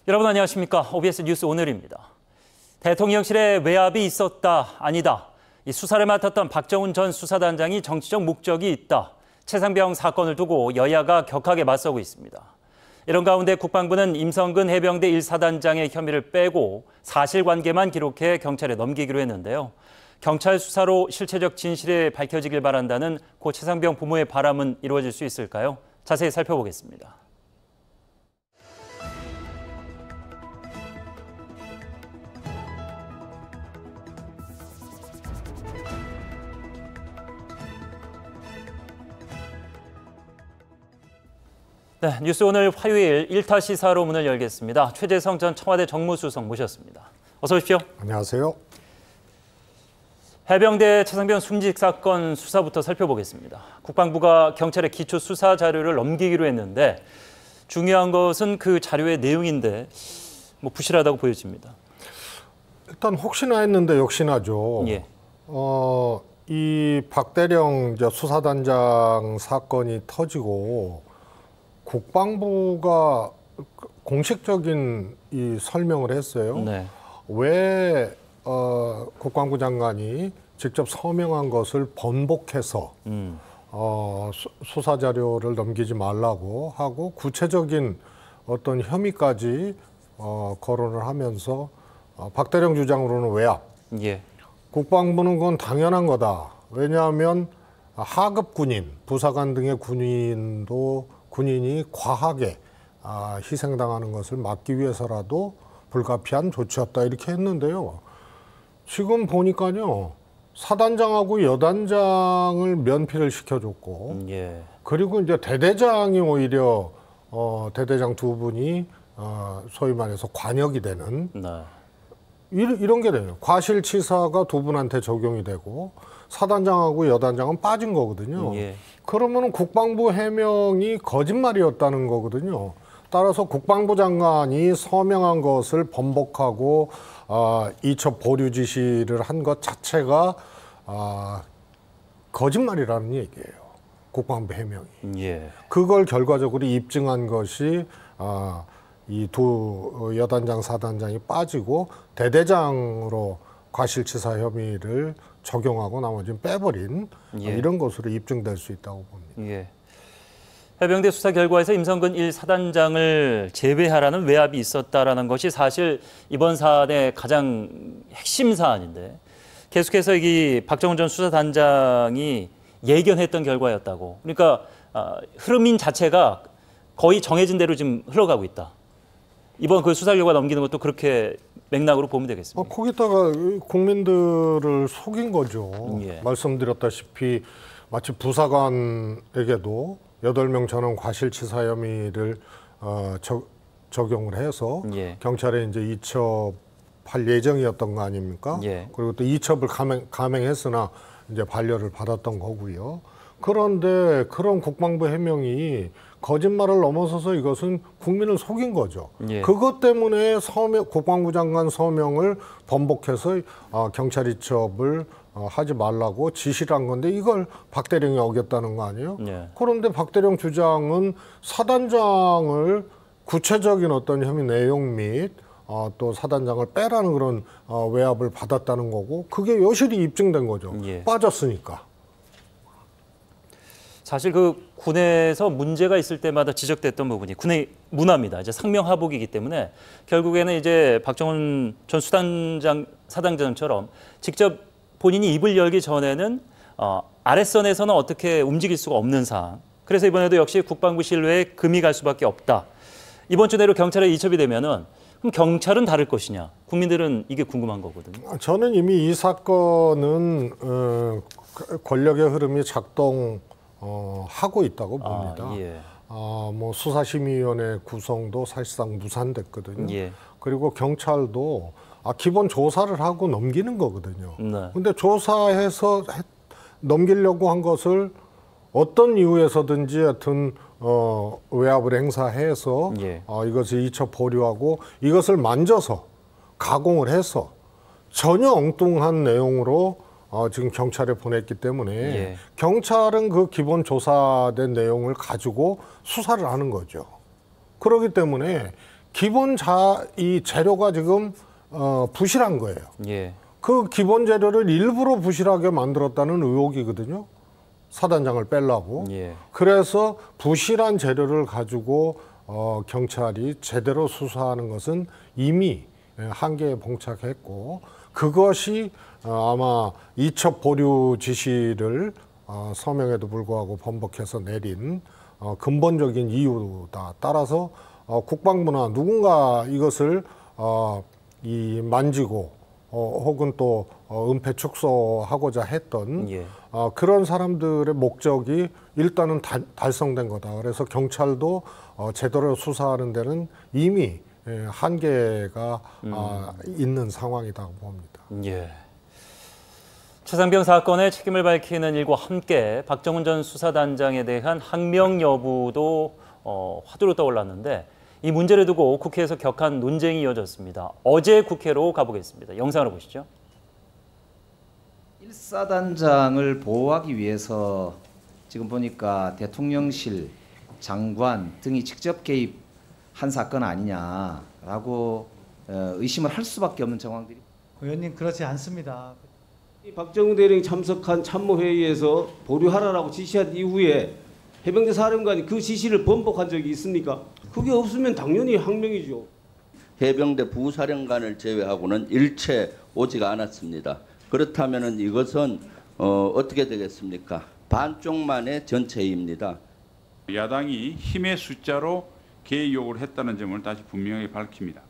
여러분 안녕하십니까? OBS 뉴스 오늘입니다. 대통령실에 외압이 있었다, 아니다. 이 수사를 맡았던 박정훈 전 수사단장이 정치적 목적이 있다. 최상병 사건을 두고 여야가 격하게 맞서고 있습니다. 이런 가운데 국방부는 임성근 해병대 1사단장의 혐의를 빼고 사실관계만 기록해 경찰에 넘기기로 했는데요. 경찰 수사로 실체적 진실이 밝혀지길 바란다는 고 최상병 부모의 바람은 이루어질 수 있을까요? 자세히 살펴보겠습니다. 네, 뉴스 오늘 화요일 1타 시사로 문을 열겠습니다. 최재성 전 청와대 정무수석 모셨습니다. 어서 오십시오. 안녕하세요. 해병대 최상병 순직 사건 수사부터 살펴보겠습니다. 국방부가 경찰에 기초 수사 자료를 넘기기로 했는데 중요한 것은 그 자료의 내용인데 부실하다고 보여집니다. 일단 혹시나 했는데 역시나죠. 예. 이 박대령 수사단장 사건이 터지고 국방부가 공식적인 이 설명을 했어요. 네. 왜 국방부 장관이 직접 서명한 것을 번복해서 수사 자료를 넘기지 말라고 하고 구체적인 어떤 혐의까지 거론을 하면서 박대령 주장으로는 외압. 예. 국방부는 그건 당연한 거다. 왜냐하면 하급 군인, 부사관 등의 군인이 과하게 희생당하는 것을 막기 위해서라도 불가피한 조치였다 이렇게 했는데요. 지금 보니까요. 사단장하고 여단장을 면피를 시켜줬고 예. 그리고 이제 대대장이 오히려 대대장 두 분이 소위 말해서 관역이 되는 네. 이런 게 돼요. 과실치사가 두 분한테 적용이 되고 사단장하고 여단장은 빠진 거거든요. 예. 그러면 국방부 해명이 거짓말이었다는 거거든요. 따라서 국방부 장관이 서명한 것을 번복하고 이첩 보류 지시를 한 것 자체가 거짓말이라는 얘기예요. 국방부 해명이. 예. 그걸 결과적으로 입증한 것이 이 두 여단장, 사단장이 빠지고 대대장으로 과실치사 혐의를 적용하고 나머지는 빼버린 예. 이런 것으로 입증될 수 있다고 봅니다. 예. 해병대 수사 결과에서 임성근 1사단장을 제외하라는 외압이 있었다라는 것이 사실 이번 사안의 가장 핵심 사안인데 계속해서 이 박정훈 전 수사단장이 예견했던 결과였다고. 그러니까 흐름인 자체가 거의 정해진 대로 지금 흘러가고 있다. 이번 그 수사 결과 넘기는 것도 그렇게 맥락으로 보면 되겠습니다. 거기다가 국민들을 속인 거죠. 예. 말씀드렸다시피 마치 부사관에게도 8명 전원 과실치사 혐의를 적용을 해서 예. 경찰에 이제 이첩할 예정이었던 거 아닙니까? 예. 그리고 또 이첩을 감행했으나 이제 반려를 받았던 거고요. 그런데 그런 국방부 해명이 거짓말을 넘어서서 이것은 국민을 속인 거죠. 예. 그것 때문에 국방부 장관 서명을 번복해서 경찰 이첩을 하지 말라고 지시를 한 건데 이걸 박대령이 어겼다는 거 아니에요? 예. 그런데 박대령 주장은 사단장을 구체적인 어떤 혐의 내용 및 또 사단장을 빼라는 그런 외압을 받았다는 거고 그게 여실히 입증된 거죠. 예. 빠졌으니까. 사실 그 군에서 문제가 있을 때마다 지적됐던 부분이 군의 문화입니다. 이제 상명하복이기 때문에 결국에는 이제 박정훈 전 사단장처럼 직접 본인이 입을 열기 전에는 아랫선에서는 어떻게 움직일 수가 없는 상황. 그래서 이번에도 역시 국방부 신뢰에 금이 갈 수밖에 없다. 이번 주 내로 경찰에 이첩이 되면은 그럼 경찰은 다를 것이냐? 국민들은 이게 궁금한 거거든요. 저는 이미 이 사건은 권력의 흐름이 작동하고 있다고 봅니다. 예. 뭐 수사심의위원회 구성도 사실상 무산됐거든요. 예. 그리고 경찰도 기본 조사를 하고 넘기는 거거든요. 네. 근데 조사해서 넘기려고 한 것을 어떤 이유에서든지 하여튼 외압을 행사해서 예. 이것을 이첩 보류하고 이것을 만져서 가공을 해서 전혀 엉뚱한 내용으로 지금 경찰에 보냈기 때문에 예. 경찰은 그 기본 조사된 내용을 가지고 수사를 하는 거죠. 그렇기 때문에 기본 이 재료가 지금 부실한 거예요. 예. 그 기본 재료를 일부러 부실하게 만들었다는 의혹이거든요. 사단장을 빼려고. 예. 그래서 부실한 재료를 가지고 경찰이 제대로 수사하는 것은 이미 한계에 봉착했고, 그것이 아마 이첩 보류 지시를 서명에도 불구하고 번복해서 내린 근본적인 이유다. 따라서 국방부나 누군가 이것을 만지고 혹은 또 은폐 축소하고자 했던 예. 그런 사람들의 목적이 일단은 달성된 거다. 그래서 경찰도 제대로 수사하는 데는 이미 한계가 있는 상황이라고 봅니다. 예. 최상병 사건의 책임을 밝히는 일과 함께 박정훈 전 수사단장에 대한 항명 여부도 화두로 떠올랐는데, 이 문제를 두고 국회에서 격한 논쟁이 이어졌습니다. 어제 국회로 가보겠습니다. 영상으로 보시죠. 1사단장을 보호하기 위해서 지금 보니까 대통령실, 장관 등이 직접 개입한 사건 아니냐라고 의심을 할 수밖에 없는 정황들이. 의원님, 그렇지 않습니다. 박정훈 대령이 참석한 참모회의에서 보류하라라고 지시한 이후에 해병대 사령관이 그 지시를 번복한 적이 있습니까? 그게 없으면 당연히 항명이죠. 해병대 부사령관을 제외하고는 일체 오지가 않았습니다. 그렇다면 이것은 어떻게 되겠습니까? 반쪽만의 전체입니다. 야당이 힘의 숫자로 개의 요구를 했다는 점을 다시 분명히 밝힙니다.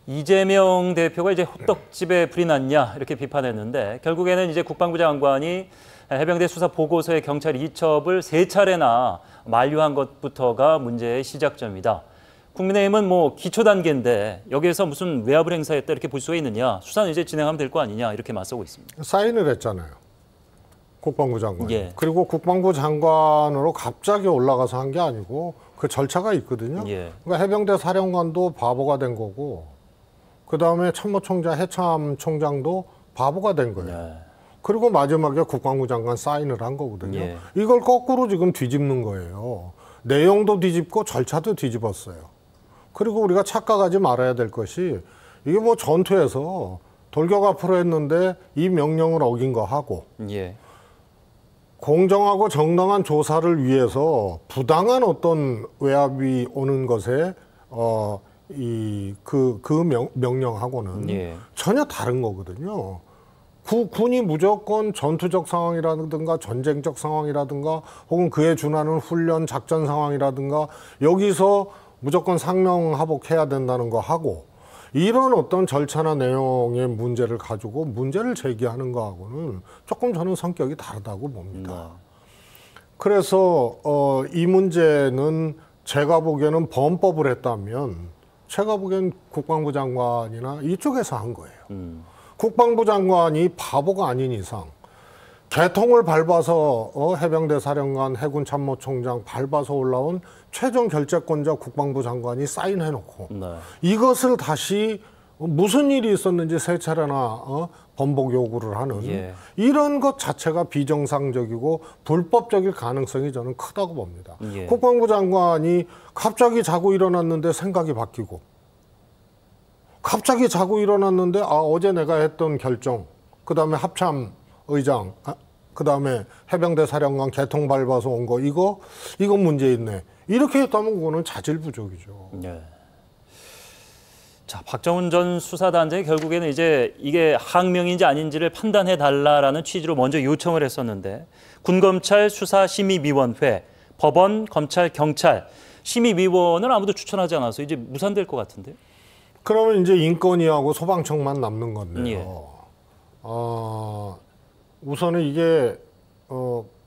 이재명 대표가 이제 호떡집에 불이 났냐 이렇게 비판했는데, 결국에는 이제 국방부 장관이 해병대 수사 보고서에 경찰 이첩을 3차례나 만류한 것부터가 문제의 시작점이다. 국민의힘은 뭐 기초 단계인데 여기에서 무슨 외압을 행사했다 이렇게 볼 수가 있느냐, 수사는 이제 진행하면 될 거 아니냐 이렇게 맞서고 있습니다. 사인을 했잖아요. 국방부 장관. 예. 그리고 국방부 장관으로 갑자기 올라가서 한 게 아니고 그 절차가 있거든요. 예. 그러니까 해병대 사령관도 바보가 된 거고, 그다음에 참모총장 해참 총장도 바보가 된 거예요. 예. 그리고 마지막에 국방부 장관 사인을 한 거거든요. 예. 이걸 거꾸로 지금 뒤집는 거예요. 내용도 뒤집고 절차도 뒤집었어요. 그리고 우리가 착각하지 말아야 될 것이, 이게 뭐 전투에서 돌격 앞으로 했는데 이 명령을 어긴 거 하고, 예. 공정하고 정당한 조사를 위해서 부당한 어떤 외압이 오는 것에 명령하고는 예. 전혀 다른 거거든요. 군이 무조건 전투적 상황이라든가 전쟁적 상황이라든가 혹은 그에 준하는 훈련 작전 상황이라든가 여기서 무조건 상명하복해야 된다는 거 하고, 이런 어떤 절차나 내용의 문제를 가지고 문제를 제기하는 거하고는 조금 저는 성격이 다르다고 봅니다. 그래서 이 문제는 제가 보기에는 범법을 했다면 제가 보기엔 국방부 장관이나 이쪽에서 한 거예요. 국방부 장관이 바보가 아닌 이상 개통을 밟아서 해병대 사령관, 해군 참모총장 밟아서 올라온 최종 결재권자 국방부 장관이 사인해놓고 네. 이것을 다시 무슨 일이 있었는지 3차례나 번복 요구를 하는 예. 이런 것 자체가 비정상적이고 불법적일 가능성이 저는 크다고 봅니다. 예. 국방부 장관이 갑자기 자고 일어났는데 생각이 바뀌고, 갑자기 자고 일어났는데 어제 내가 했던 결정, 그다음에 합참 의장, 그다음에 해병대 사령관 개통 밟아서 온 거 이거 문제 있네. 이렇게 했다면 그거는 자질부족이죠. 네. 자, 박정훈 전 수사단장이 결국에는 이제 이게 항명인지 아닌지를 판단해 달라라는 취지로 먼저 요청을 했었는데, 군검찰 수사심의위원회, 법원, 검찰, 경찰 심의위원을 아무도 추천하지 않아서 이제 무산될 것 같은데요. 그러면 이제 인권위하고 소방청만 남는 건데요. 예. 우선은 이게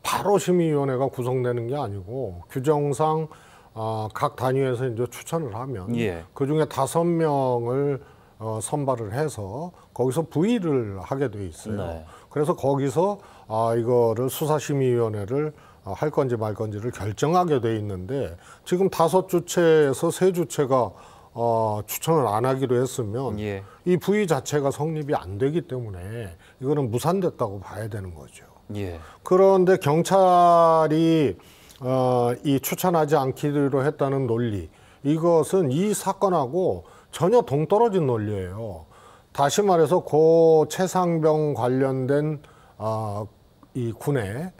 바로 심의위원회가 구성되는 게 아니고 규정상 각 단위에서 이제 추천을 하면 예. 그 중에 5명을 선발을 해서 거기서 부의를 하게 돼 있어요. 네. 그래서 거기서 이거를 수사심의위원회를 할 건지 말 건지를 결정하게 돼 있는데, 지금 5주체에서 3주체가 추천을 안 하기로 했으면 예. 이 부의 자체가 성립이 안 되기 때문에 이거는 무산됐다고 봐야 되는 거죠. 예. 그런데 경찰이 이 추천하지 않기로 했다는 논리, 이것은 이 사건하고 전혀 동떨어진 논리예요. 다시 말해서 고 최상병 관련된 이 군의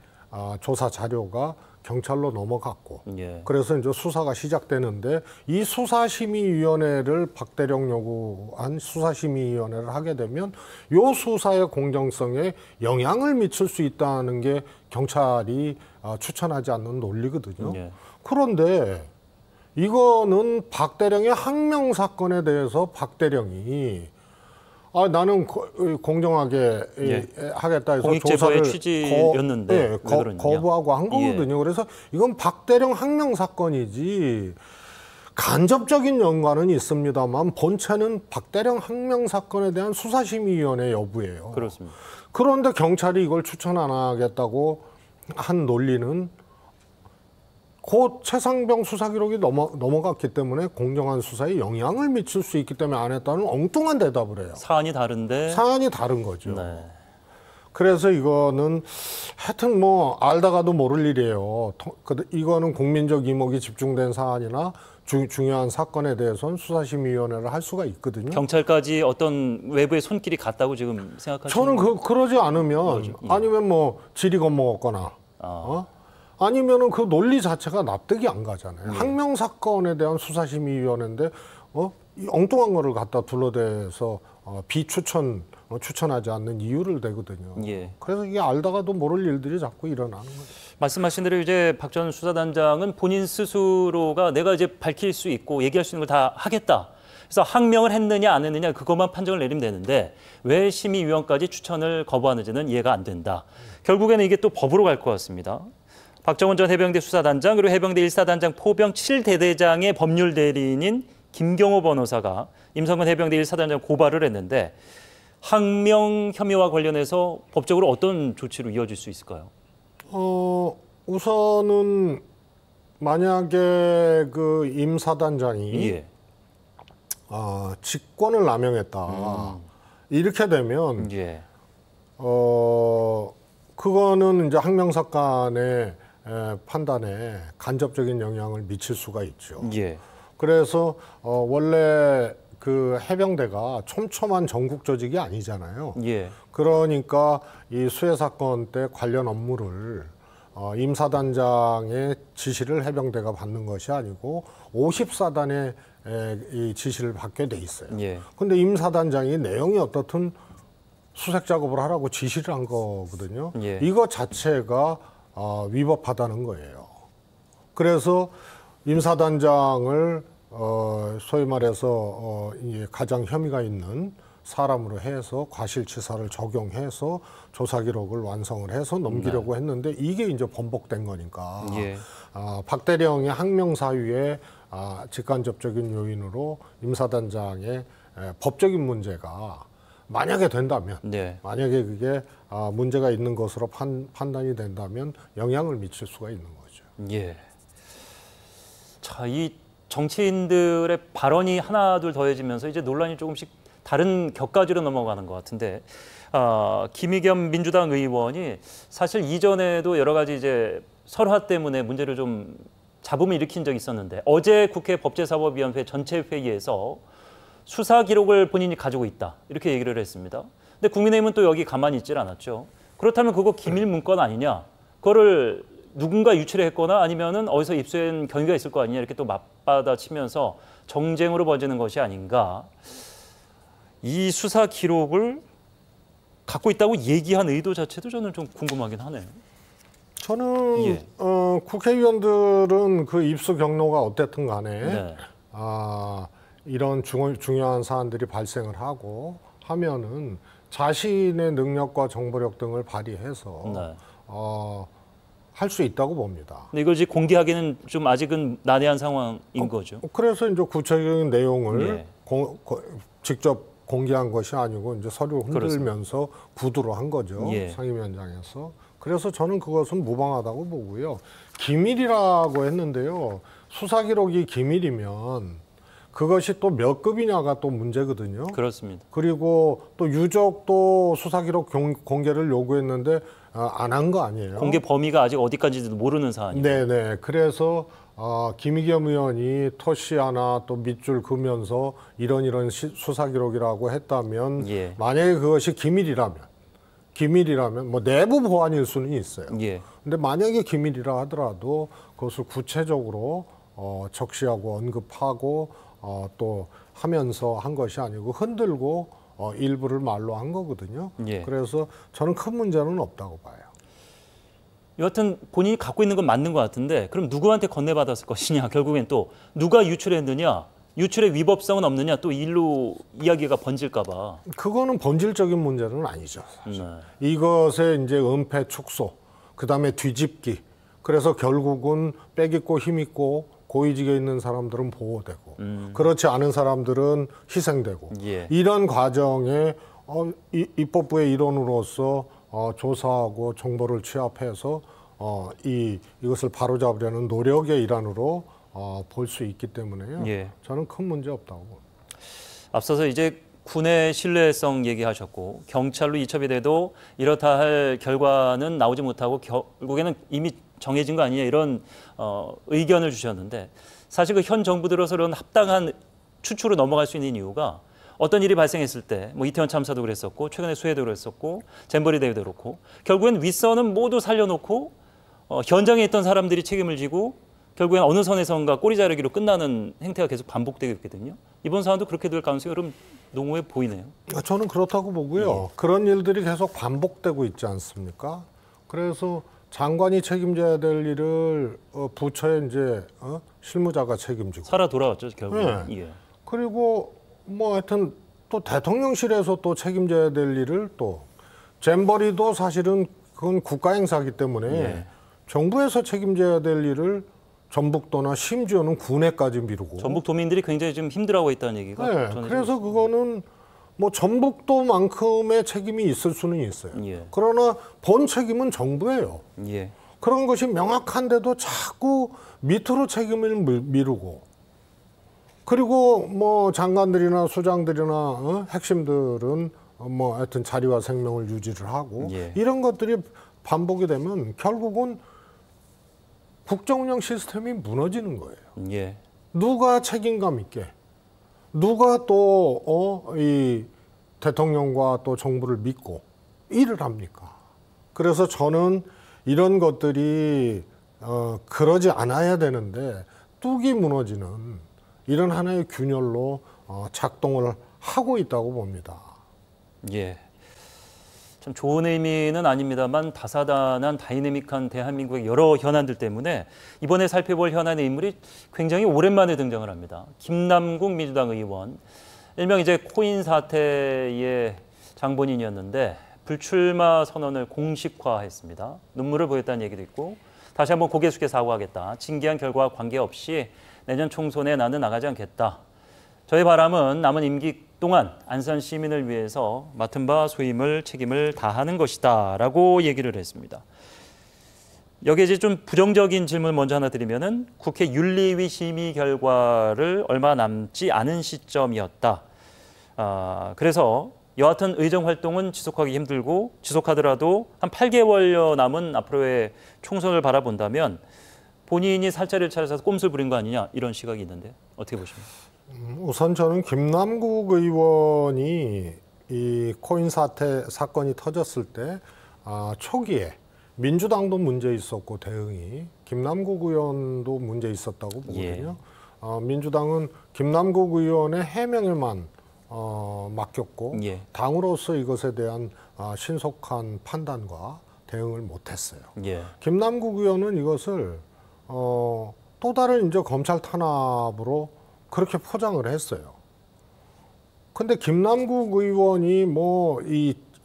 조사 자료가 경찰로 넘어갔고, 예. 그래서 이제 수사가 시작되는데 이 수사심의위원회를 박대령 요구한 수사심의위원회를 하게 되면 요 수사의 공정성에 영향을 미칠 수 있다는 게 경찰이 추천하지 않는 논리거든요. 예. 그런데 이거는 박대령의 항명 사건에 대해서 박대령이 나는 공정하게 예. 하겠다 해서 공익제보의 조사를 취지였는데 왜 그러느냐. 거부하고 한 거거든요. 그래서 이건 박대령 항명 사건이지 간접적인 연관은 있습니다만 본체는 박대령 항명 사건에 대한 수사심의위원회 여부예요. 그렇습니다. 그런데 경찰이 이걸 추천 안 하겠다고 한 논리는 곧 최상병 수사 기록이 넘어갔기 때문에 공정한 수사에 영향을 미칠 수 있기 때문에 안 했다는 엉뚱한 대답을 해요. 사안이 다른데. 사안이 다른 거죠. 네. 그래서 이거는 하여튼 뭐 알다가도 모를 일이에요. 이거는 국민적 이목이 집중된 사안이나 중요한 사건에 대해서는 수사심의위원회를 할 수가 있거든요. 경찰까지 어떤 외부의 손길이 갔다고 지금 생각하시는 저는 그러지 않으면 예. 아니면 뭐 질이 겁먹었거나 아니면은 그 논리 자체가 납득이 안 가잖아요. 항명 사건에 대한 수사심의위원회인데 이 엉뚱한 거를 갖다 둘러대서 추천하지 않는 이유를 대거든요. 예. 그래서 이게 알다가도 모를 일들이 자꾸 일어나는 거죠. 말씀하신 대로 이제 박 전 수사단장은 본인 스스로가 내가 이제 밝힐 수 있고 얘기할 수 있는 걸 다 하겠다. 그래서 항명을 했느냐 안 했느냐 그것만 판정을 내리면 되는데 왜 심의위원까지 추천을 거부하는지는 이해가 안 된다. 결국에는 이게 또 법으로 갈 것 같습니다. 박정훈 전 해병대 수사단장 그리고 해병대 1사단장 포병 7대대장의 법률 대리인인 김경호 변호사가 임성근 해병대 1사단장 고발을 했는데 항명 혐의와 관련해서 법적으로 어떤 조치로 이어질 수 있을까요? 우선은 만약에 그 임 사단장이 예. 직권을 남용했다 이렇게 되면 예. 그거는 이제 항명사건의 판단에 간접적인 영향을 미칠 수가 있죠. 예. 그래서 원래 그 해병대가 촘촘한 전국 조직이 아니잖아요. 예. 그러니까 이 수해 사건 때 관련 업무를 임 사단장의 지시를 해병대가 받는 것이 아니고 50사단의 이 지시를 받게 돼 있어요. 예. 근데 임 사단장이 내용이 어떻든 수색 작업을 하라고 지시를 한 거거든요. 예. 이거 자체가 위법하다는 거예요. 그래서 임 사단장을 소위 말해서 가장 혐의가 있는 사람으로 해서 과실치사를 적용해서 조사 기록을 완성을 해서 넘기려고 했는데 이게 이제 번복된 거니까 예. 박 대령의 항명 사유의 직간접적인 요인으로 임 사단장의 법적인 문제가 만약에 된다면, 네. 만약에 그게 문제가 있는 것으로 판단이 된다면 영향을 미칠 수가 있는 거죠. 예. 자, 이 정치인들의 발언이 하나둘 더해지면서 이제 논란이 조금씩 다른 격가지로 넘어가는 것 같은데, 김의겸 민주당 의원이 사실 이전에도 여러 가지 이제 설화 때문에 문제를 좀 잡음을 일으킨 적이 있었는데 어제 국회 법제사법위원회 전체 회의에서 수사 기록을 본인이 가지고 있다 이렇게 얘기를 했습니다. 근데 국민의힘은 또 여기 가만히 있질 않았죠. 그렇다면 그거 기밀 문건 아니냐? 그거를 누군가 유출했거나 아니면은 어디서 입수한 경위가 있을 거 아니냐 이렇게 또 맞받아치면서 정쟁으로 번지는 것이 아닌가. 이 수사 기록을 갖고 있다고 얘기한 의도 자체도 저는 좀 궁금하긴 하네요. 저는 예. 국회의원들은 그 입수 경로가 어땠든 간에 네. 이런 중요한 사안들이 발생을 하고 하면은 자신의 능력과 정보력 등을 발휘해서 네. 할 수 있다고 봅니다. 근데 이걸 이제 공개하기는 좀 아직은 난해한 상황인 거죠. 그래서 이제 구체적인 내용을 예. 직접 공개한 것이 아니고 이제 서류를 흔들면서 구두로 한 거죠. 예. 상임위원장에서. 그래서 저는 그것은 무방하다고 보고요. 기밀이라고 했는데요. 수사 기록이 기밀이면 그것이 또 몇 급이냐가 또 문제거든요. 그렇습니다. 그리고 또 유족도 수사 기록 공개를 요구했는데 안 한 거 아니에요. 공개 범위가 아직 어디까지도 모르는 사안이고. 네네. 그래서 김의겸 의원이 토시 하나 또 밑줄 그면서 이런 수사 기록이라고 했다면 예. 만약에 그것이 기밀이라면 뭐 내부 보안일 수는 있어요. 예. 근데 만약에 기밀이라 하더라도 그것을 구체적으로 적시하고 언급하고 또 하면서 한 것이 아니고 흔들고 일부를 말로 한 거거든요. 예. 그래서 저는 큰 문제는 없다고 봐요. 여하튼 본인이 갖고 있는 건 맞는 것 같은데 그럼 누구한테 건네받았을 것이냐, 결국엔 또 누가 유출했느냐, 유출의 위법성은 없느냐, 또 일로 이야기가 번질까 봐. 그거는 본질적인 문제는 아니죠. 사실. 네. 이것의 이제 은폐 축소, 그다음에 뒤집기. 그래서 결국은 빼기고 힘있고 고위직에 있는 사람들은 보호되고 그렇지 않은 사람들은 희생되고 예. 이런 과정에 입법부의 일원으로서 조사하고 정보를 취합해서 이것을 바로잡으려는 노력의 일환으로 볼 수 있기 때문에요. 예. 저는 큰 문제 없다고 봅니다. 앞서서 이제 군의 신뢰성 얘기하셨고 경찰로 이첩이 돼도 이렇다 할 결과는 나오지 못하고 결국에는 이미 정해진 거 아니냐 이런 의견을 주셨는데 사실 그 현 정부 들어서 이런 합당한 추출로 넘어갈 수 있는 이유가 어떤 일이 발생했을 때 뭐 이태원 참사도 그랬었고 최근에 수해도 그랬었고 잼버리 대회도 그렇고 결국엔 윗선은 모두 살려놓고 현장에 있던 사람들이 책임을 지고 결국엔 어느 선에선가 꼬리 자르기로 끝나는 행태가 계속 반복되고 있거든요. 이번 사안도 그렇게 될 가능성이 그럼 농후해 보이네요. 저는 그렇다고 보고요. 그런 일들이 계속 반복되고 있지 않습니까? 그래서 장관이 책임져야 될 일을 부처의 이제 실무자가 책임지고 살아 돌아왔죠 결국은. 네. 예. 그리고 뭐 하여튼 또 대통령실에서 또 책임져야 될 일을 또 잼버리도 사실은 그건 국가 행사이기 때문에 예. 정부에서 책임져야 될 일을 전북도나 심지어는 군에까지 미루고 전북도민들이 굉장히 좀 힘들어하고 있다는 얘기가 네, 전해지고 그래서 그거는 뭐 전북도만큼의 책임이 있을 수는 있어요. 예. 그러나 본 책임은 정부예요. 예. 그런 것이 명확한데도 자꾸 밑으로 책임을 미루고 그리고 뭐 장관들이나 수장들이나 핵심들은 뭐 하여튼 자리와 생명을 유지를 하고 예. 이런 것들이 반복이 되면 결국은 국정운영 시스템이 무너지는 거예요. 예. 누가 책임감 있게 누가 또 이 대통령과 또 정부를 믿고 일을 합니까? 그래서 저는 이런 것들이 그러지 않아야 되는데 뚝이 무너지는 이런 하나의 균열로 작동을 하고 있다고 봅니다. 예. 참 좋은 의미는 아닙니다만 다사다난 다이내믹한 대한민국의 여러 현안들 때문에 이번에 살펴볼 현안의 인물이 굉장히 오랜만에 등장을 합니다. 김남국 민주당 의원, 일명 이제 코인 사태의 장본인이었는데 불출마 선언을 공식화했습니다. 눈물을 보였다는 얘기도 있고 다시 한번 고개 숙여 사과하겠다. 징계한 결과와 관계없이 내년 총선에 나는 나가지 않겠다. 저의 바람은 남은 임기 동안 안산 시민을 위해서 맡은 바 소임을 책임을 다하는 것이다 라고 얘기를 했습니다. 여기에 이제 좀 부정적인 질문 먼저 하나 드리면은 국회 윤리위 심의 결과를 얼마 남지 않은 시점이었다. 그래서 여하튼 의정 활동은 지속하기 힘들고 지속하더라도 한 8개월여 남은 앞으로의 총선을 바라본다면 본인이 살자리를 차려서 꼼수를 부린 거 아니냐 이런 시각이 있는데 어떻게 보십니까? 우선 저는 김남국 의원이 이 코인 사건이 터졌을 때 초기에 민주당도 문제 있었고 대응이 김남국 의원도 문제 있었다고 보거든요. 민주당은 김남국 의원의 해명에만 맡겼고 예. 당으로서 이것에 대한 신속한 판단과 대응을 못했어요. 예. 김남국 의원은 이것을 또 다른 이제 검찰 탄압으로 그렇게 포장을 했어요. 근데 김남국 의원이 뭐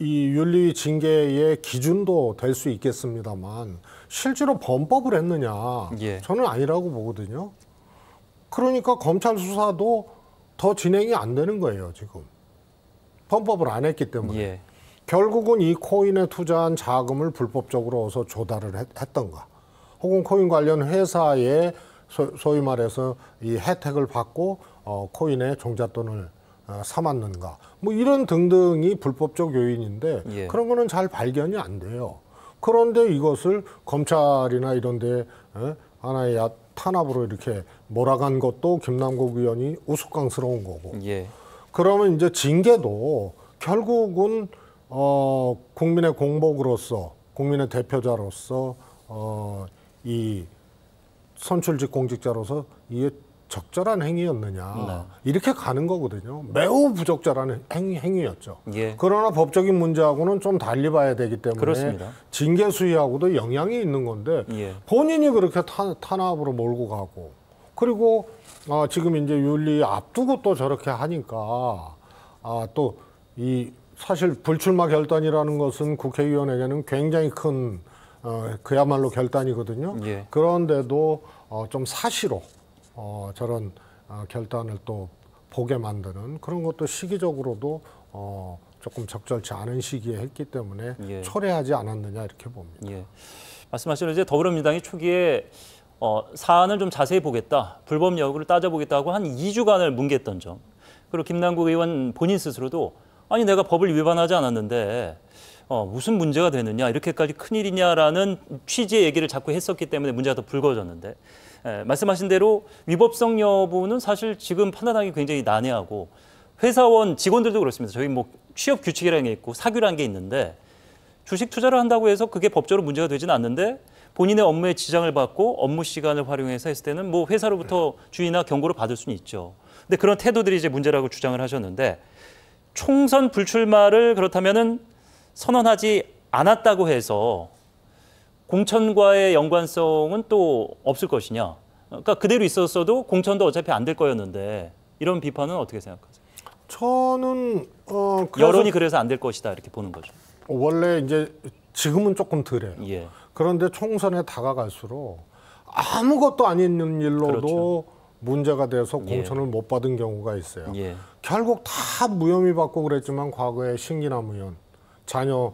이 윤리 징계의 기준도 될 수 있겠습니다만 실제로 범법을 했느냐? 예. 저는 아니라고 보거든요. 그러니까 검찰 수사도 더 진행이 안 되는 거예요, 지금. 범법을 안 했기 때문에. 예. 결국은 이 코인에 투자한 자금을 불법적으로 어서 조달을 했던가. 혹은 코인 관련 회사에 소위 말해서 이 혜택을 받고 코인에 종잣돈을 삼았는가. 뭐 이런 등등이 불법적 요인인데 예. 그런 거는 잘 발견이 안 돼요. 그런데 이것을 검찰이나 이런 데 하나의 탄압으로 이렇게 몰아간 것도 김남국 의원이 우스꽝스러운 거고. 예. 그러면 이제 징계도 결국은 국민의 공복으로서, 국민의 대표자로서 이 선출직 공직자로서 이게 적절한 행위였느냐 이렇게 가는 거거든요. 매우 부적절한 행위였죠. 예. 그러나 법적인 문제하고는 좀 달리 봐야 되기 때문에 그렇습니다. 징계 수위하고도 영향이 있는 건데 예. 본인이 그렇게 탄압으로 몰고 가고 그리고 지금 이제 윤리 앞두고 또 저렇게 하니까 또 이 사실 불출마 결단이라는 것은 국회의원에게는 굉장히 큰 그야말로 결단이거든요. 예. 그런데도 좀 사시로 저런 결단을 또 보게 만드는 그런 것도 시기적으로도 조금 적절치 않은 시기에 했기 때문에 예. 초래하지 않았느냐 이렇게 봅니다. 예. 말씀하신 이제 더불어민주당이 초기에 사안을 좀 자세히 보겠다, 불법 여부를 따져보겠다고 한 2주간을 뭉갰던 점. 그리고 김남국 의원 본인 스스로도 아니 내가 법을 위반하지 않았는데 무슨 문제가 되느냐 이렇게까지 큰일이냐라는 취지의 얘기를 자꾸 했었기 때문에 문제가 더 불거졌는데 말씀하신 대로 위법성 여부는 사실 지금 판단하기 굉장히 난해하고 회사원 직원들도 그렇습니다. 저희 뭐 취업 규칙이라는 게 있고 사규라는 게 있는데 주식 투자를 한다고 해서 그게 법적으로 문제가 되지는 않는데 본인의 업무에 지장을 받고 업무 시간을 활용해서 했을 때는 뭐 회사로부터 주의나 경고를 받을 수는 있죠. 근데 그런 태도들이 이제 문제라고 주장을 하셨는데 총선 불출마를 그렇다면은 선언하지 않았다고 해서 공천과의 연관성은 또 없을 것이냐. 그러니까 그대로 있었어도 공천도 어차피 안 될 거였는데 이런 비판은 어떻게 생각하세요? 저는 여론이 그래서 안 될 것이다 이렇게 보는 거죠. 원래 이제 지금은 조금 덜해요. 예. 그런데 총선에 다가갈수록 아무것도 아닌 일로도 그렇죠. 문제가 돼서 예. 공천을 못 받은 경우가 있어요. 예. 결국 다 무혐의 받고 그랬지만 과거에 신기남 의원 자녀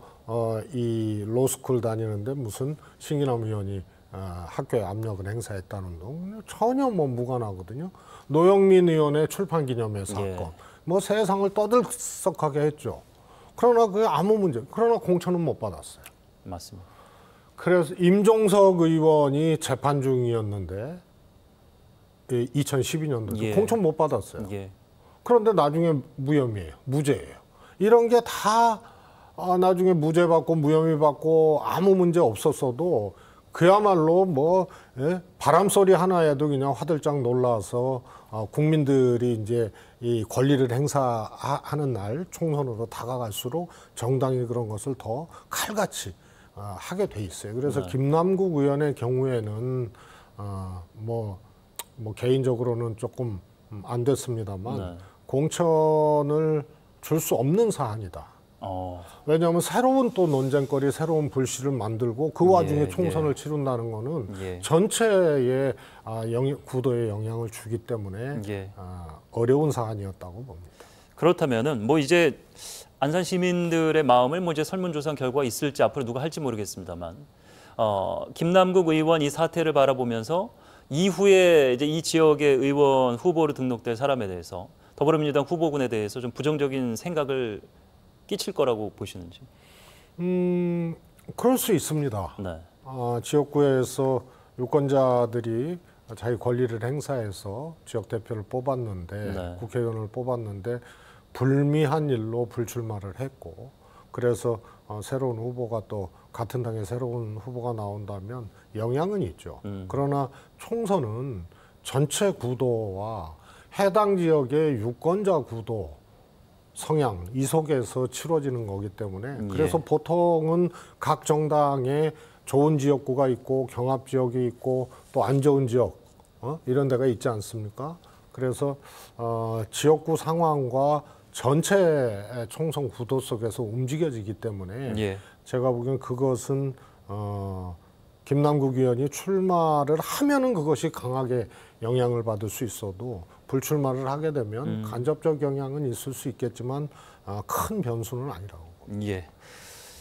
이 로스쿨 다니는데 무슨 신기남 의원이 학교에 압력을 행사했다는 등 전혀 뭐 무관하거든요. 노영민 의원의 출판 기념회 사건 예. 뭐 세상을 떠들썩하게 했죠. 그러나 그게 아무 문제. 그러나 공천은 못 받았어요. 맞습니다. 그래서 임종석 의원이 재판 중이었는데 2012년도에 예. 공천 못 받았어요. 예. 그런데 나중에 무혐의예요. 무죄예요. 이런 게 다 나중에 무죄 받고 무혐의 받고 아무 문제 없었어도 그야말로 뭐 바람 소리 하나에도 그냥 화들짝 놀라서 국민들이 이제 이 권리를 행사하는 날 총선으로 다가갈수록 정당이 그런 것을 더 칼같이 하게 돼 있어요. 그래서 네. 김남국 의원의 경우에는 뭐 개인적으로는 조금 안 됐습니다만 네. 공천을 줄 수 없는 사안이다. 왜냐하면 새로운 또 논쟁거리, 새로운 불씨를 만들고 그 와중에 예, 총선을 예. 치른다는 거는 예. 전체의 구도에 영향을 주기 때문에 예. 어려운 사안이었다고 봅니다. 그렇다면은 뭐 이제 안산 시민들의 마음을 뭐 이제 설문조사 결과가 있을지 앞으로 누가 할지 모르겠습니다만 김남국 의원 이 사태를 바라보면서 이후에 이제 이 지역의 의원 후보로 등록될 사람에 대해서 더불어민주당 후보군에 대해서 좀 부정적인 생각을 끼칠 거라고 보시는지? 그럴 수 있습니다. 네. 지역구에서 유권자들이 자기 권리를 행사해서 지역 대표를 뽑았는데 네. 국회의원을 뽑았는데 불미한 일로 불출마를 했고 그래서 새로운 후보가 또 같은 당의 새로운 후보가 나온다면 영향은 있죠. 그러나 총선은 전체 구도와 해당 지역의 유권자 구도 성향 이 속에서 치러지는 거기 때문에 그래서 보통은 각 정당에 좋은 지역구가 있고 경합 지역이 있고 또 안 좋은 지역 이런 데가 있지 않습니까? 그래서 지역구 상황과 전체 총선 구도 속에서 움직여지기 때문에 예. 제가 보기엔 그것은 김남국 의원이 출마를 하면은 그것이 강하게 영향을 받을 수 있어도 불출마를 하게 되면 간접적 영향은 있을 수 있겠지만 큰 변수는 아니라고 봅니다. 예.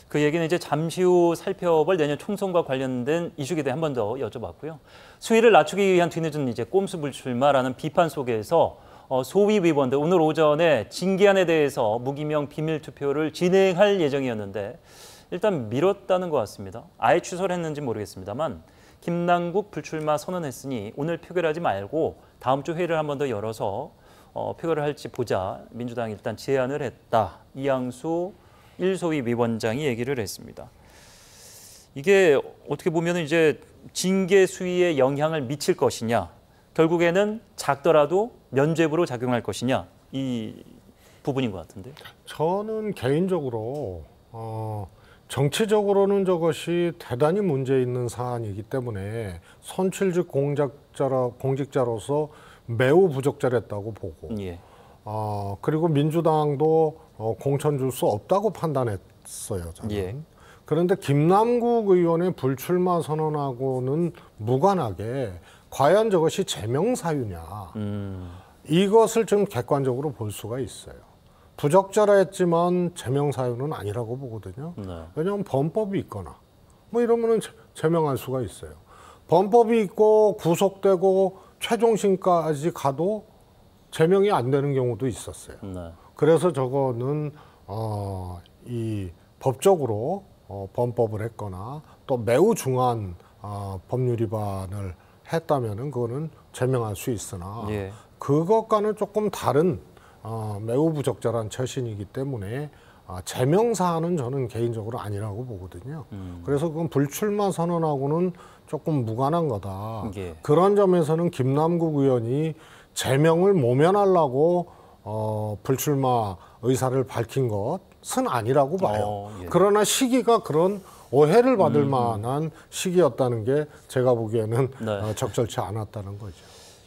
그 얘기는 이제 잠시 후 살펴볼 내년 총선과 관련된 이슈에 대해 한 번 더 여쭤봤고요. 수위를 낮추기 위한 뒤늦은 이제 꼼수 불출마라는 비판 속에서 소위 위원들 오늘 오전에 징계안에 대해서 무기명 비밀 투표를 진행할 예정이었는데 일단 미뤘다는 것 같습니다. 아예 취소를 했는지 모르겠습니다만 김남국 불출마 선언했으니 오늘 표결하지 말고 다음 주 회의를 한 번 더 열어서 표결을 할지 보자. 민주당이 일단 제안을 했다. 이양수 1소위 위원장이 얘기를 했습니다. 이게 어떻게 보면 이제 징계 수위에 영향을 미칠 것이냐, 결국에는 작더라도 면죄부로 작용할 것이냐, 이 부분인 것 같은데. 저는 개인적으로 정치적으로는 저것이 대단히 문제 있는 사안이기 때문에 선출직 공직자로서 매우 부적절했다고 보고, 예. 그리고 민주당도 공천 줄 수 없다고 판단했어요, 저는. 예. 그런데 김남국 의원의 불출마 선언하고는 무관하게 과연 저것이 제명 사유냐, 이것을 좀 객관적으로 볼 수가 있어요. 부적절했지만 제명 사유는 아니라고 보거든요. 네. 왜냐하면 범법이 있거나 뭐 이러면은 제명할 수가 있어요. 범법이 있고 구속되고 최종심까지 가도 제명이 안 되는 경우도 있었어요. 네. 그래서 저거는 이 법적으로 범법을 했거나 또 매우 중한 법률 위반을 했다면은 그거는 제명할 수 있으나 예. 그것과는 조금 다른 매우 부적절한 처신이기 때문에 제명 사안은 저는 개인적으로 아니라고 보거든요. 그래서 그건 불출마 선언하고는 조금 무관한 거다. 예. 그런 점에서는 김남국 의원이 제명을 모면하려고 불출마 의사를 밝힌 것은 아니라고 봐요. 예. 그러나 시기가 그런 오해를 받을 만한 시기였다는 게 제가 보기에는 네. 적절치 않았다는 거죠.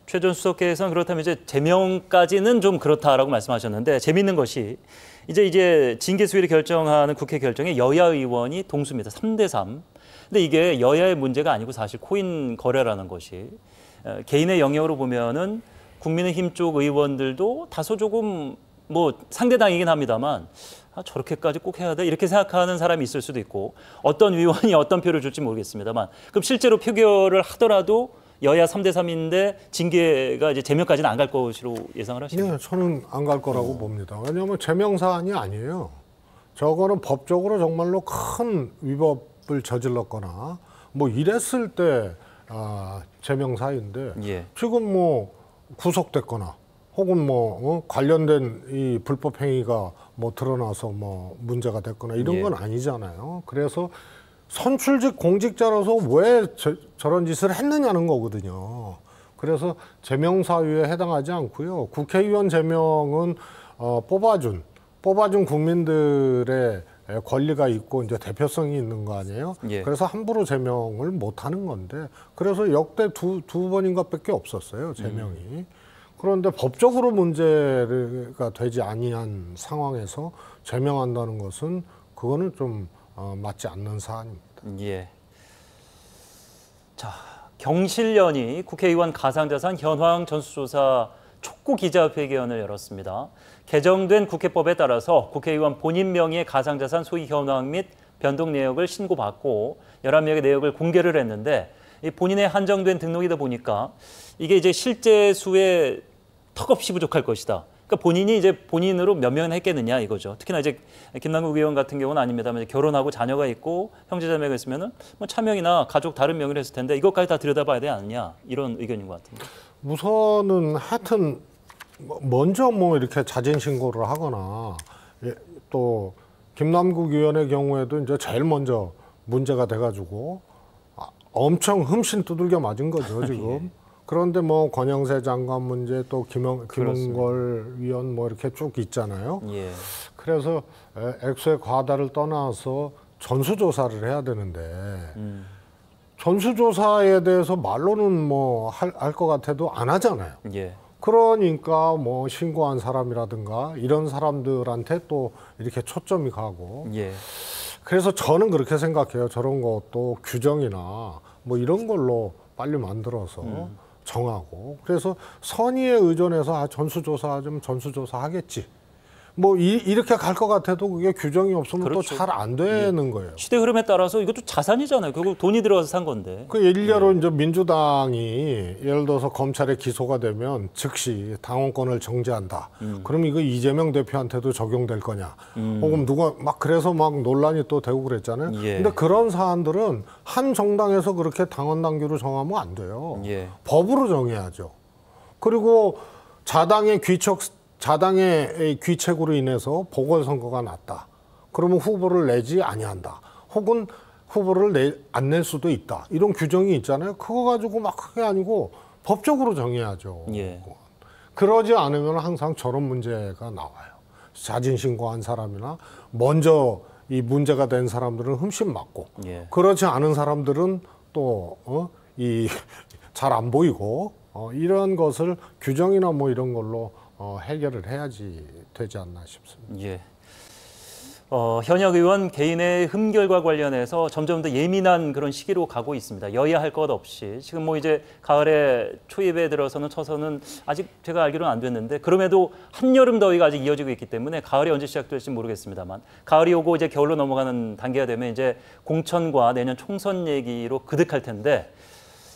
최 전 수석께서는 그렇다면 이제 제명까지는 좀 그렇다라고 말씀하셨는데, 재미있는 것이 이제 징계 수위를 결정하는 국회 결정에 여야 의원이 동수입니다. 3대3. 근데 이게 여야의 문제가 아니고 사실 코인 거래라는 것이 개인의 영역으로 보면은 국민의힘 쪽 의원들도 다소 조금 뭐 상대당이긴 합니다만 저렇게까지 꼭 해야 돼? 이렇게 생각하는 사람이 있을 수도 있고, 어떤 위원이 어떤 표를 줄지 모르겠습니다만, 그럼 실제로 표결을 하더라도 여야 3대3인데 징계가 이제 제명까지는 안 갈 것으로 예상을 하시나요? 네, 저는 안 갈 거라고 봅니다. 왜냐하면 제명 사안이 아니에요. 저거는 법적으로 정말로 큰 위법을 저질렀거나 뭐 이랬을 때 제명 사유인데 예. 지금 뭐 구속됐거나 혹은 뭐 관련된 이 불법 행위가 뭐 드러나서 뭐 문제가 됐거나 이런 건 아니잖아요. 그래서 선출직 공직자로서 왜 저런 짓을 했느냐는 거거든요. 그래서 제명 사유에 해당하지 않고요. 국회의원 제명은 뽑아준 국민들의 권리가 있고 이제 대표성이 있는 거 아니에요. 예. 그래서 함부로 제명을 못 하는 건데, 그래서 역대 두 번인가밖에 없었어요, 제명이. 그런데 법적으로 문제가 되지 아니한 상황에서 제명한다는 것은 그거는 좀 맞지 않는 사안입니다. 예. 자, 경실련이 국회의원 가상자산 현황 전수조사 촉구 기자회견을 열었습니다. 개정된 국회법에 따라서 국회의원 본인 명의의 가상자산 소위 현황 및 변동 내역을 신고받고 11명의 내역을 공개를 했는데, 이 본인의 한정된 등록이다 보니까 이게 이제 실제 수에 턱없이 부족할 것이다. 그러니까 본인이 이제 본인으로 몇 명은 했겠느냐 이거죠. 특히나 이제 김남국 의원 같은 경우는 아닙니다만 이제 결혼하고 자녀가 있고 형제자매가 있으면은 뭐 차명이나 가족 다른 명의로 했을 텐데 이것까지 다 들여다봐야 되지 않느냐, 이런 의견인 것 같은데. 우선은 하여튼 먼저 뭐 이렇게 자진 신고를 하거나, 또 김남국 의원의 경우에도 이제 제일 먼저 문제가 돼가지고 엄청 흠씬 두들겨 맞은 거죠 지금. 예. 그런데 뭐 권영세 장관 문제, 또 김은걸 위원 뭐 이렇게 쭉 있잖아요. 예. 그래서 액수의 과다를 떠나서 전수조사를 해야 되는데 전수조사에 대해서 말로는 뭐 할 것 같아도 안 하잖아요. 예. 그러니까 뭐 신고한 사람이라든가 이런 사람들한테 또 이렇게 초점이 가고. 예. 그래서 저는 그렇게 생각해요. 저런 것도 규정이나 뭐 이런 걸로 빨리 만들어서 정하고, 그래서 선의에 의존해서 전수조사 하겠지. 뭐 이렇게 갈 것 같아도 그게 규정이 없으면 그렇죠. 또 잘 안 되는 거예요. 시대 흐름에 따라서 이것도 자산이잖아요. 결국 돈이 들어가서 산 건데. 그 일례로 이제 민주당이 예를 들어서 검찰에 기소가 되면 즉시 당원권을 정지한다. 그럼 이거 이재명 대표한테도 적용될 거냐? 혹은 누가 막 그래서 막 논란이 또 되고 그랬잖아요. 예. 근데 그런 사안들은 한 정당에서 그렇게 당원 당규로 정하면 안 돼요. 예. 법으로 정해야죠. 그리고 자당의 귀책으로 인해서 보궐선거가 났다. 그러면 후보를 내지 아니한다. 혹은 후보를 안 낼 수도 있다. 이런 규정이 있잖아요. 그거 가지고 막 그게 아니고 법적으로 정해야죠. 예. 그러지 않으면 항상 저런 문제가 나와요. 자진신고한 사람이나 먼저 이 문제가 된 사람들은 흠씬 맞고 예. 그렇지 않은 사람들은 또 잘 안 보이고 이런 것을 규정이나 뭐 이런 걸로 해결을 해야지 되지 않나 싶습니다. 예. 현역 의원 개인의 흠결과 관련해서 점점 더 예민한 그런 시기로 가고 있습니다. 여야 할 것 없이 지금 뭐 이제 가을에 초입에 들어서는 쳐서는 아직 제가 알기로는 안 됐는데 그럼에도 한여름 더위가 아직 이어지고 있기 때문에 가을이 언제 시작될지 모르겠습니다만 가을이 오고 이제 겨울로 넘어가는 단계가 되면 이제 공천과 내년 총선 얘기로 그득할 텐데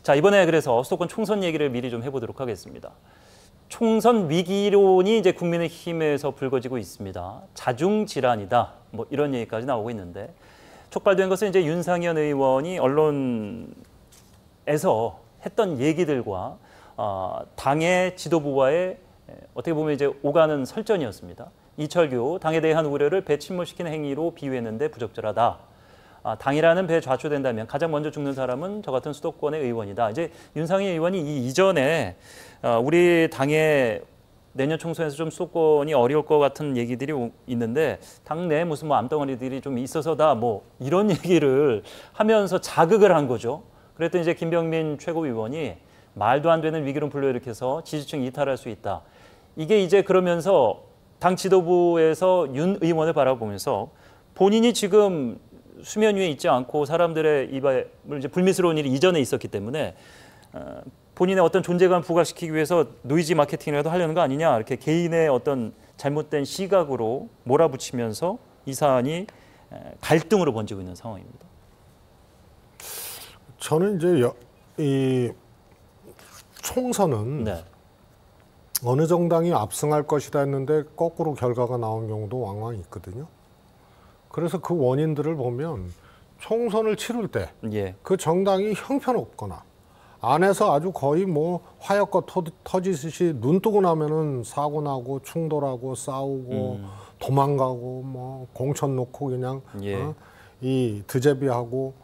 자 이번에 그래서 수도권 총선 얘기를 미리 좀 해보도록 하겠습니다. 총선 위기론이 이제 국민의힘에서 불거지고 있습니다. 자중 질환이다. 뭐 이런 얘기까지 나오고 있는데 촉발된 것은 이제 윤상현 의원이 언론에서 했던 얘기들과 당의 지도부와의 어떻게 보면 이제 오가는 설전이었습니다. 이철규 당에 대한 우려를 배 침몰시키는 행위로 비유했는데 부적절하다. 당이라는 배에 좌초된다면 가장 먼저 죽는 사람은 저 같은 수도권의 의원이다. 이제 윤상현 의원이 이 이전에 우리 당의 내년 총선에서 좀 수도권이 어려울 것 같은 얘기들이 있는데 당내 무슨 뭐 암덩어리들이 좀 있어서다 뭐 이런 얘기를 하면서 자극을 한 거죠. 그랬더니 이제 김병민 최고위원이 말도 안 되는 위기론 불러일으켜서 지지층 이탈할 수 있다. 이게 이제 그러면서 당 지도부에서 윤 의원을 바라보면서 본인이 지금 수면 위에 있지 않고 사람들의 입을 이제 불미스러운 일이 이전에 있었기 때문에 본인의 어떤 존재감을 부각시키기 위해서 노이즈 마케팅이라도 하려는 거 아니냐 이렇게 개인의 어떤 잘못된 시각으로 몰아붙이면서 이 사안이 갈등으로 번지고 있는 상황입니다. 저는 이제 이 총선은 네. 어느 정당이 압승할 것이다 했는데 거꾸로 결과가 나온 경우도 왕왕 있거든요. 그래서 그 원인들을 보면 총선을 치를 때 그 예. 정당이 형편없거나 안에서 아주 거의 뭐 화약과 터지듯이 눈 뜨고 나면은 사고 나고 충돌하고 싸우고 도망가고 뭐 공천 놓고 그냥 예. 이 드제비하고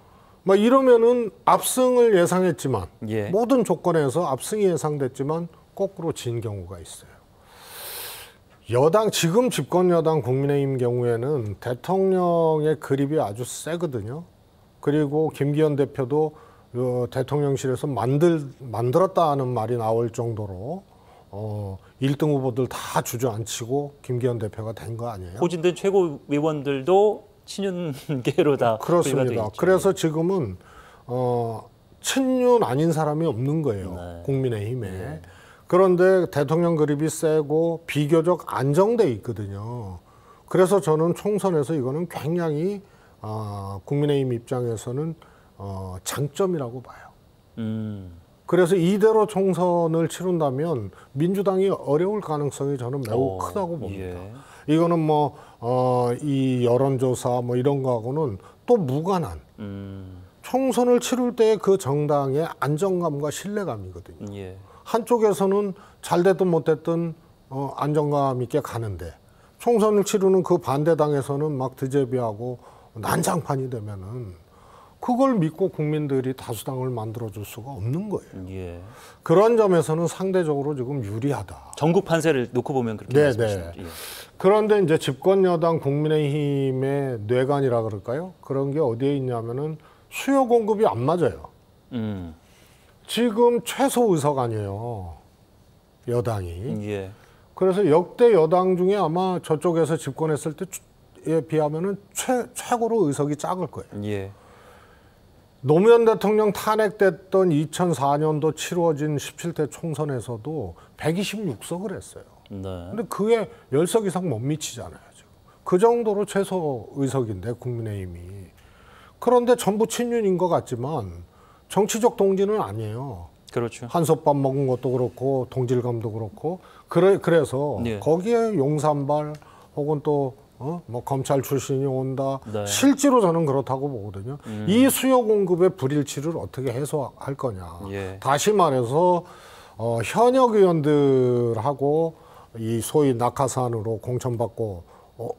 막 이러면은 압승을 예상했지만 예. 모든 조건에서 압승이 예상됐지만 거꾸로 진 경우가 있어요. 여당 지금 집권 여당 국민의힘 경우에는 대통령의 그립이 아주 세거든요. 그리고 김기현 대표도 대통령실에서 만들었다 하는 말이 나올 정도로 1등 후보들 다 주저앉히고 김기현 대표가 된 거 아니에요? 포진된 최고위원들도 친윤계로 다 그렇습니다. 그래서 지금은 친윤 아닌 사람이 없는 거예요. 네. 국민의힘에. 네. 그런데 대통령 그립이 세고 비교적 안정돼 있거든요. 그래서 저는 총선에서 이거는 굉장히 국민의힘 입장에서는 장점이라고 봐요. 그래서 이대로 총선을 치른다면 민주당이 어려울 가능성이 저는 매우 크다고 봅니다. 예. 이거는 뭐 이 여론조사 뭐 이런 거하고는 또 무관한 총선을 치를 때 그 정당의 안정감과 신뢰감이거든요. 예. 한쪽에서는 잘 됐든 못 됐든 안정감 있게 가는데 총선을 치르는 그 반대당에서는 막 드제비하고 난장판이 되면은 그걸 믿고 국민들이 다수당을 만들어줄 수가 없는 거예요. 예. 그런 점에서는 상대적으로 지금 유리하다. 전국 판세를 놓고 보면 그렇게 말씀하시죠. 예. 그런데 이제 집권 여당 국민의힘의 뇌관이라 그럴까요? 그런 게 어디에 있냐면은 수요 공급이 안 맞아요. 지금 최소 의석 아니에요. 여당이. 예. 그래서 역대 여당 중에 아마 저쪽에서 집권했을 때에 비하면은 최고로 의석이 작을 거예요. 예. 노무현 대통령 탄핵됐던 2004년도 치루어진 17대 총선에서도 126석을 했어요. 네. 근데 그게 10석 이상 못 미치잖아요. 지금. 그 정도로 최소 의석인데 국민의힘이. 그런데 전부 친윤인 것 같지만 정치적 동지는 아니에요. 그렇죠. 한솥밥 먹은 것도 그렇고 동질감도 그렇고 그래서 예. 거기에 용산발 혹은 또 뭐 검찰 출신이 온다. 네. 실제로 저는 그렇다고 보거든요. 이 수요 공급의 불일치를 어떻게 해소할 거냐. 예. 다시 말해서 현역 의원들하고 이 소위 낙하산으로 공천받고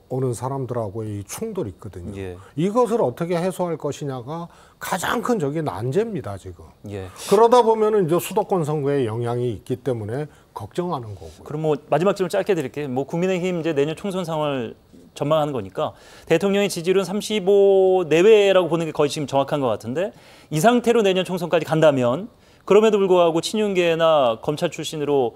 오는 사람들하고의 이 충돌이 있거든요. 예. 이것을 어떻게 해소할 것이냐가 가장 큰 저기 난제입니다, 지금. 예. 그러다 보면은 이제 수도권 선거에 영향이 있기 때문에 걱정하는 거고. 그럼 뭐 마지막 질문 짧게 드릴게요. 뭐 국민의힘 이제 내년 총선 상황을 전망하는 거니까 대통령의 지지율은 35 내외라고 보는 게 거의 지금 정확한 것 같은데 이 상태로 내년 총선까지 간다면 그럼에도 불구하고 친윤계나 검찰 출신으로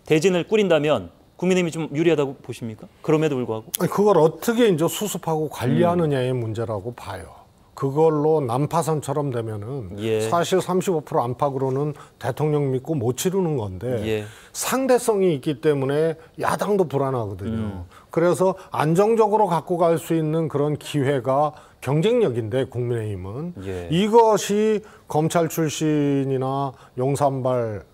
대진을 꾸린다면 국민의힘이 좀 유리하다고 보십니까? 그럼에도 불구하고? 아니, 그걸 어떻게 이제 수습하고 관리하느냐의 문제라고 봐요. 그걸로 난파선처럼 되면은 예. 사실 35% 안팎으로는 대통령 믿고 못 치르는 건데 예. 상대성이 있기 때문에 야당도 불안하거든요. 그래서 안정적으로 갖고 갈 수 있는 그런 기회가 경쟁력인데 국민의힘은 예. 이것이 검찰 출신이나 용산발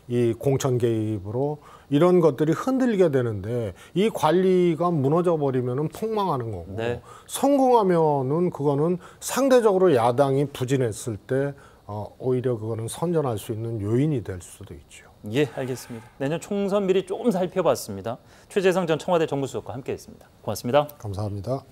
이 공천 개입으로 이런 것들이 흔들리게 되는데 이 관리가 무너져 버리면은 폭망하는 거고 네. 성공하면은 그거는 상대적으로 야당이 부진했을 때 오히려 그거는 선전할 수 있는 요인이 될 수도 있죠. 예, 알겠습니다. 내년 총선 미리 조금 살펴봤습니다. 최재성 전 청와대 정무수석과 함께했습니다. 고맙습니다. 감사합니다.